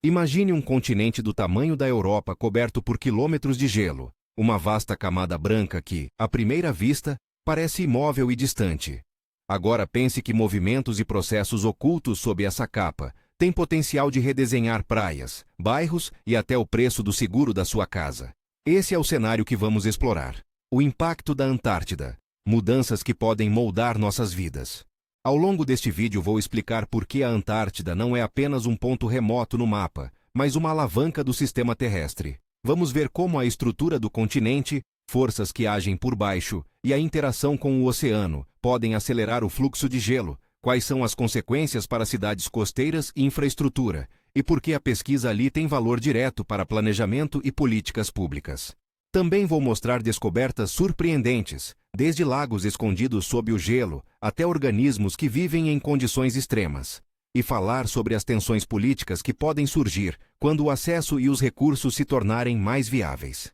Imagine um continente do tamanho da Europa coberto por quilômetros de gelo, uma vasta camada branca que, à primeira vista, parece imóvel e distante. Agora pense que movimentos e processos ocultos sob essa capa têm potencial de redesenhar praias, bairros e até o preço do seguro da sua casa. Esse é o cenário que vamos explorar. O impacto da Antártida. Mudanças que podem moldar nossas vidas. Ao longo deste vídeo vou explicar por que a Antártida não é apenas um ponto remoto no mapa, mas uma alavanca do sistema terrestre. Vamos ver como a estrutura do continente, forças que agem por baixo e a interação com o oceano podem acelerar o fluxo de gelo, quais são as consequências para cidades costeiras e infraestrutura, e por que a pesquisa ali tem valor direto para planejamento e políticas públicas. Também vou mostrar descobertas surpreendentes, desde lagos escondidos sob o gelo até organismos que vivem em condições extremas, e falar sobre as tensões políticas que podem surgir quando o acesso e os recursos se tornarem mais viáveis.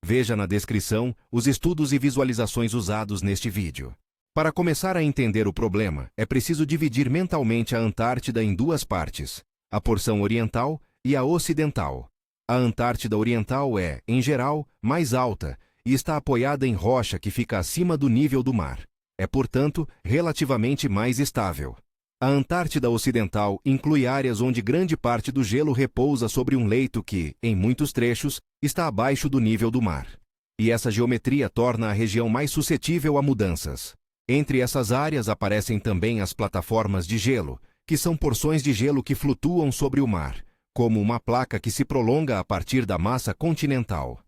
Veja na descrição os estudos e visualizações usados neste vídeo. Para começar a entender o problema, é preciso dividir mentalmente a Antártida em duas partes, a porção oriental e a ocidental. A Antártida Oriental é, em geral, mais alta e está apoiada em rocha que fica acima do nível do mar. É, portanto, relativamente mais estável. A Antártida Ocidental inclui áreas onde grande parte do gelo repousa sobre um leito que, em muitos trechos, está abaixo do nível do mar. E essa geometria torna a região mais suscetível a mudanças. Entre essas áreas aparecem também as plataformas de gelo, que são porções de gelo que flutuam sobre o mar, como uma placa que se prolonga a partir da massa continental.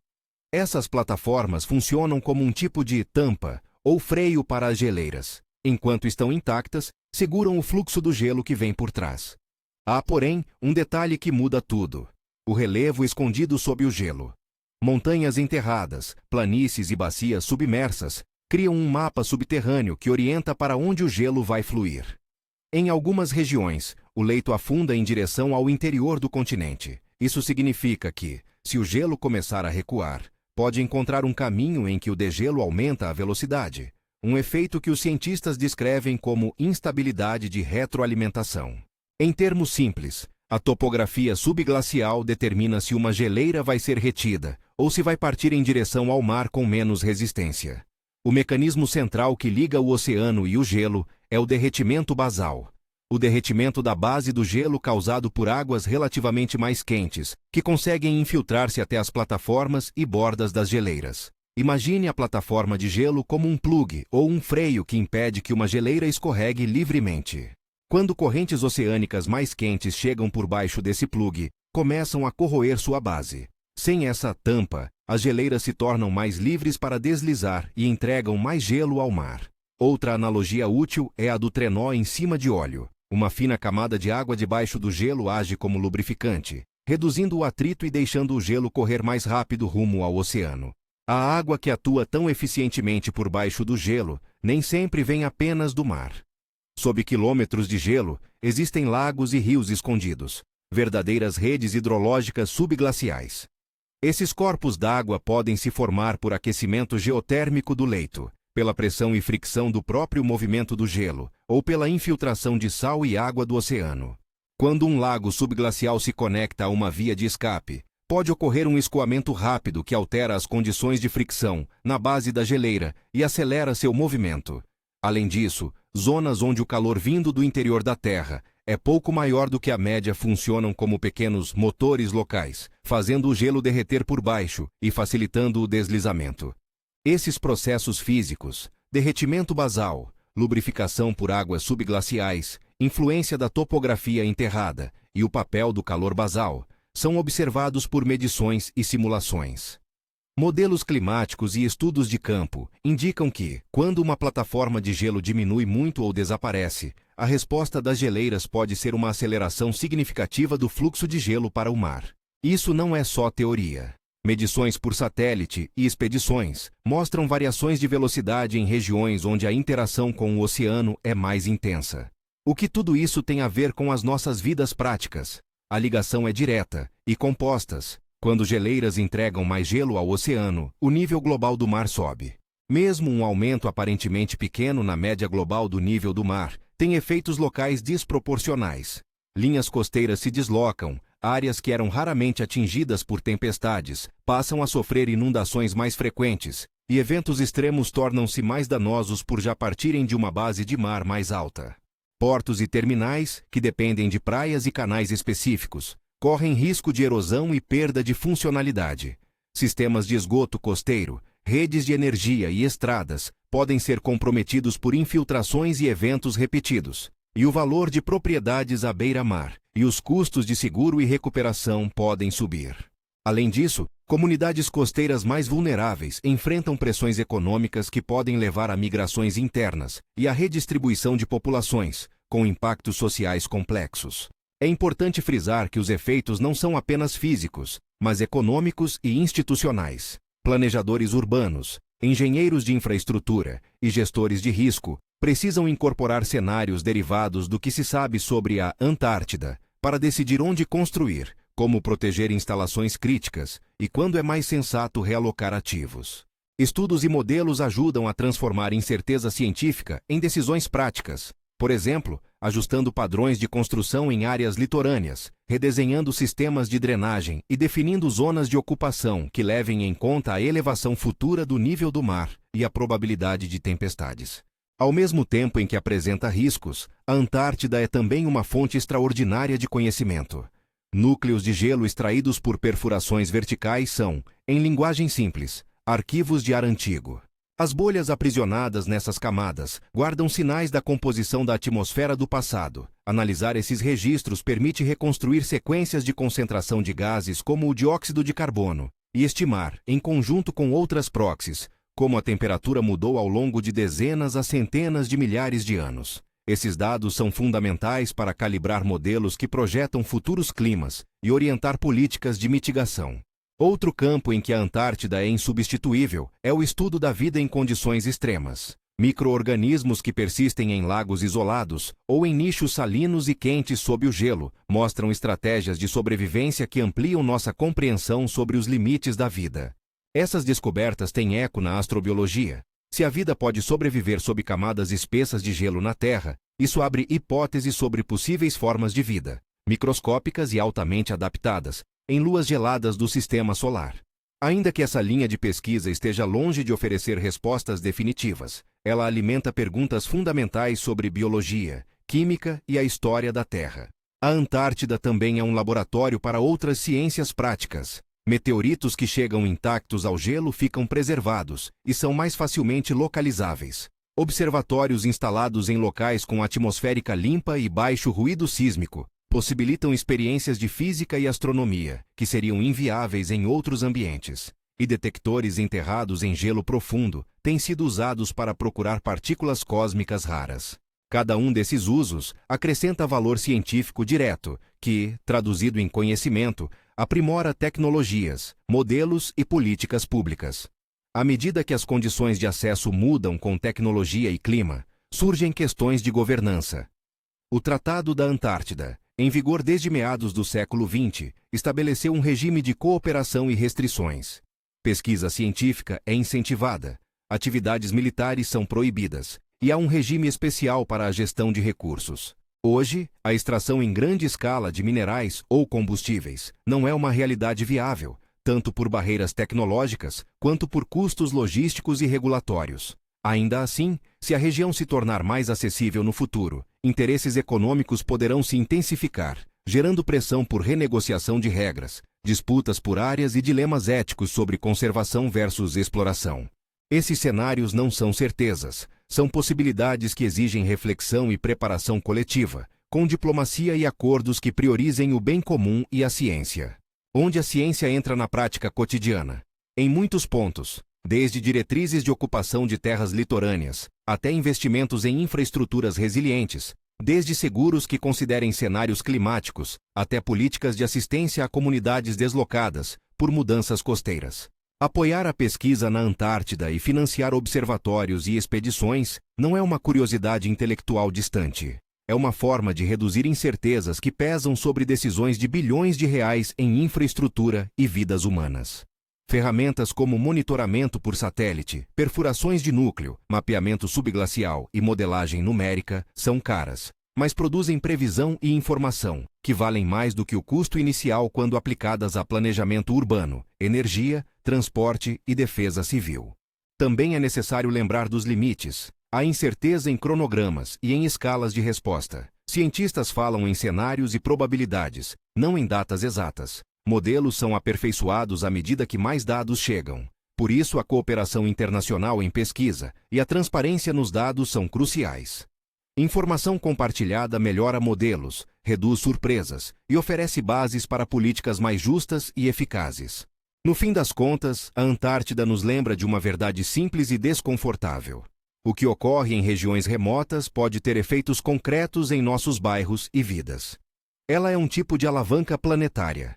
Essas plataformas funcionam como um tipo de tampa ou freio para as geleiras. Enquanto estão intactas, seguram o fluxo do gelo que vem por trás. Há, porém, um detalhe que muda tudo: o relevo escondido sob o gelo. Montanhas enterradas, planícies e bacias submersas criam um mapa subterrâneo que orienta para onde o gelo vai fluir. Em algumas regiões, o leito afunda em direção ao interior do continente. Isso significa que, se o gelo começar a recuar, pode encontrar um caminho em que o degelo aumenta a velocidade, um efeito que os cientistas descrevem como instabilidade de retroalimentação. Em termos simples, a topografia subglacial determina se uma geleira vai ser retida ou se vai partir em direção ao mar com menos resistência. O mecanismo central que liga o oceano e o gelo é o derretimento basal. O derretimento da base do gelo causado por águas relativamente mais quentes, que conseguem infiltrar-se até as plataformas e bordas das geleiras. Imagine a plataforma de gelo como um plugue ou um freio que impede que uma geleira escorregue livremente. Quando correntes oceânicas mais quentes chegam por baixo desse plugue, começam a corroer sua base. Sem essa tampa, as geleiras se tornam mais livres para deslizar e entregam mais gelo ao mar. Outra analogia útil é a do trenó em cima de óleo. Uma fina camada de água debaixo do gelo age como lubrificante, reduzindo o atrito e deixando o gelo correr mais rápido rumo ao oceano. A água que atua tão eficientemente por baixo do gelo nem sempre vem apenas do mar. Sob quilômetros de gelo, existem lagos e rios escondidos, verdadeiras redes hidrológicas subglaciais. Esses corpos d'água podem se formar por aquecimento geotérmico do leito, pela pressão e fricção do próprio movimento do gelo, ou pela infiltração de sal e água do oceano. Quando um lago subglacial se conecta a uma via de escape, pode ocorrer um escoamento rápido que altera as condições de fricção na base da geleira e acelera seu movimento. Além disso, zonas onde o calor vindo do interior da Terra é pouco maior do que a média funcionam como pequenos motores locais, fazendo o gelo derreter por baixo e facilitando o deslizamento. Esses processos físicos, derretimento basal, lubrificação por águas subglaciais, influência da topografia enterrada e o papel do calor basal, são observados por medições e simulações. Modelos climáticos e estudos de campo indicam que, quando uma plataforma de gelo diminui muito ou desaparece, a resposta das geleiras pode ser uma aceleração significativa do fluxo de gelo para o mar. Isso não é só teoria. Medições por satélite e expedições mostram variações de velocidade em regiões onde a interação com o oceano é mais intensa. O que tudo isso tem a ver com as nossas vidas práticas? A ligação é direta e compostas. Quando geleiras entregam mais gelo ao oceano, o nível global do mar sobe. Mesmo um aumento aparentemente pequeno na média global do nível do mar tem efeitos locais desproporcionais. Linhas costeiras se deslocam, áreas que eram raramente atingidas por tempestades passam a sofrer inundações mais frequentes, e eventos extremos tornam-se mais danosos por já partirem de uma base de mar mais alta. Portos e terminais, que dependem de praias e canais específicos, correm risco de erosão e perda de funcionalidade. Sistemas de esgoto costeiro, redes de energia e estradas podem ser comprometidos por infiltrações e eventos repetidos. E o valor de propriedades à beira-mar e os custos de seguro e recuperação podem subir. Além disso, comunidades costeiras mais vulneráveis enfrentam pressões econômicas que podem levar a migrações internas e à redistribuição de populações, com impactos sociais complexos. É importante frisar que os efeitos não são apenas físicos, mas econômicos e institucionais. Planejadores urbanos, engenheiros de infraestrutura e gestores de risco precisam incorporar cenários derivados do que se sabe sobre a Antártida para decidir onde construir, como proteger instalações críticas e quando é mais sensato realocar ativos. Estudos e modelos ajudam a transformar incerteza científica em decisões práticas, por exemplo, ajustando padrões de construção em áreas litorâneas, redesenhando sistemas de drenagem e definindo zonas de ocupação que levem em conta a elevação futura do nível do mar e a probabilidade de tempestades. Ao mesmo tempo em que apresenta riscos, a Antártida é também uma fonte extraordinária de conhecimento. Núcleos de gelo extraídos por perfurações verticais são, em linguagem simples, arquivos de ar antigo. As bolhas aprisionadas nessas camadas guardam sinais da composição da atmosfera do passado. Analisar esses registros permite reconstruir sequências de concentração de gases como o dióxido de carbono e estimar, em conjunto com outras proxies, como a temperatura mudou ao longo de dezenas a centenas de milhares de anos. Esses dados são fundamentais para calibrar modelos que projetam futuros climas e orientar políticas de mitigação. Outro campo em que a Antártida é insubstituível é o estudo da vida em condições extremas. Micro-organismos que persistem em lagos isolados ou em nichos salinos e quentes sob o gelo mostram estratégias de sobrevivência que ampliam nossa compreensão sobre os limites da vida. Essas descobertas têm eco na astrobiologia. Se a vida pode sobreviver sob camadas espessas de gelo na Terra, isso abre hipóteses sobre possíveis formas de vida, microscópicas e altamente adaptadas, em luas geladas do Sistema Solar. Ainda que essa linha de pesquisa esteja longe de oferecer respostas definitivas, ela alimenta perguntas fundamentais sobre biologia, química e a história da Terra. A Antártida também é um laboratório para outras ciências práticas. Meteoritos que chegam intactos ao gelo ficam preservados e são mais facilmente localizáveis. Observatórios instalados em locais com atmosférica limpa e baixo ruído sísmico possibilitam experiências de física e astronomia que seriam inviáveis em outros ambientes. E detectores enterrados em gelo profundo têm sido usados para procurar partículas cósmicas raras. Cada um desses usos acrescenta valor científico direto, que, traduzido em conhecimento, aprimora tecnologias, modelos e políticas públicas. À medida que as condições de acesso mudam com tecnologia e clima, surgem questões de governança. O Tratado da Antártida, em vigor desde meados do século XX, estabeleceu um regime de cooperação e restrições. Pesquisa científica é incentivada, atividades militares são proibidas, e há um regime especial para a gestão de recursos. Hoje, a extração em grande escala de minerais ou combustíveis não é uma realidade viável, tanto por barreiras tecnológicas quanto por custos logísticos e regulatórios. Ainda assim, se a região se tornar mais acessível no futuro, interesses econômicos poderão se intensificar, gerando pressão por renegociação de regras, disputas por áreas e dilemas éticos sobre conservação versus exploração. Esses cenários não são certezas, são possibilidades que exigem reflexão e preparação coletiva, com diplomacia e acordos que priorizem o bem comum e a ciência. Onde a ciência entra na prática cotidiana. Em muitos pontos, desde diretrizes de ocupação de terras litorâneas, até investimentos em infraestruturas resilientes, desde seguros que considerem cenários climáticos, até políticas de assistência a comunidades deslocadas por mudanças costeiras. Apoiar a pesquisa na Antártida e financiar observatórios e expedições não é uma curiosidade intelectual distante. É uma forma de reduzir incertezas que pesam sobre decisões de bilhões de reais em infraestrutura e vidas humanas. Ferramentas como monitoramento por satélite, perfurações de núcleo, mapeamento subglacial e modelagem numérica são caras, mas produzem previsão e informação, que valem mais do que o custo inicial quando aplicadas a planejamento urbano, energia, transporte e defesa civil. Também é necessário lembrar dos limites. Há incerteza em cronogramas e em escalas de resposta. Cientistas falam em cenários e probabilidades, não em datas exatas. Modelos são aperfeiçoados à medida que mais dados chegam. Por isso, a cooperação internacional em pesquisa e a transparência nos dados são cruciais. Informação compartilhada melhora modelos, reduz surpresas e oferece bases para políticas mais justas e eficazes. No fim das contas, a Antártida nos lembra de uma verdade simples e desconfortável. O que ocorre em regiões remotas pode ter efeitos concretos em nossos bairros e vidas. Ela é um tipo de alavanca planetária.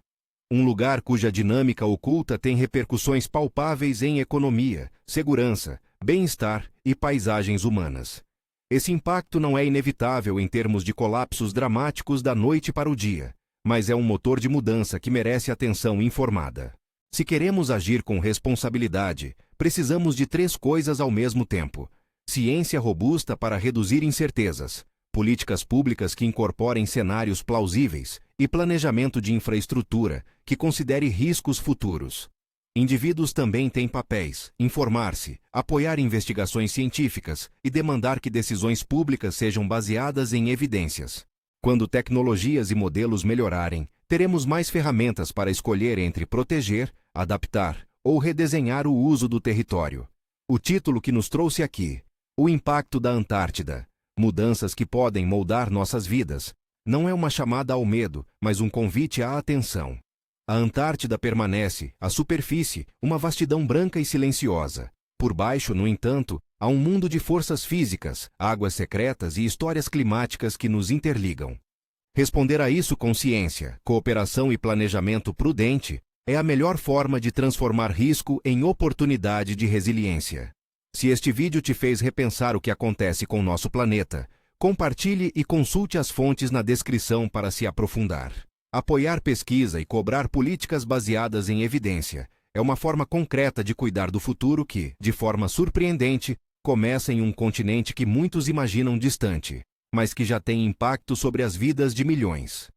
Um lugar cuja dinâmica oculta tem repercussões palpáveis em economia, segurança, bem-estar e paisagens humanas. Esse impacto não é inevitável em termos de colapsos dramáticos da noite para o dia, mas é um motor de mudança que merece atenção informada. Se queremos agir com responsabilidade, precisamos de 3 coisas ao mesmo tempo: ciência robusta para reduzir incertezas, políticas públicas que incorporem cenários plausíveis e planejamento de infraestrutura que considere riscos futuros. Indivíduos também têm papéis: informar-se, apoiar investigações científicas e demandar que decisões públicas sejam baseadas em evidências. Quando tecnologias e modelos melhorarem, teremos mais ferramentas para escolher entre proteger, adaptar ou redesenhar o uso do território. O título que nos trouxe aqui, O Impacto da Antártida, Mudanças que podem moldar nossas vidas, não é uma chamada ao medo, mas um convite à atenção. A Antártida permanece, à superfície, uma vastidão branca e silenciosa. Por baixo, no entanto, há um mundo de forças físicas, águas secretas e histórias climáticas que nos interligam. Responder a isso com ciência, cooperação e planejamento prudente é a melhor forma de transformar risco em oportunidade de resiliência. Se este vídeo te fez repensar o que acontece com nosso planeta, compartilhe e consulte as fontes na descrição para se aprofundar. Apoiar pesquisa e cobrar políticas baseadas em evidência é uma forma concreta de cuidar do futuro que, de forma surpreendente, começa em um continente que muitos imaginam distante, mas que já tem impacto sobre as vidas de milhões.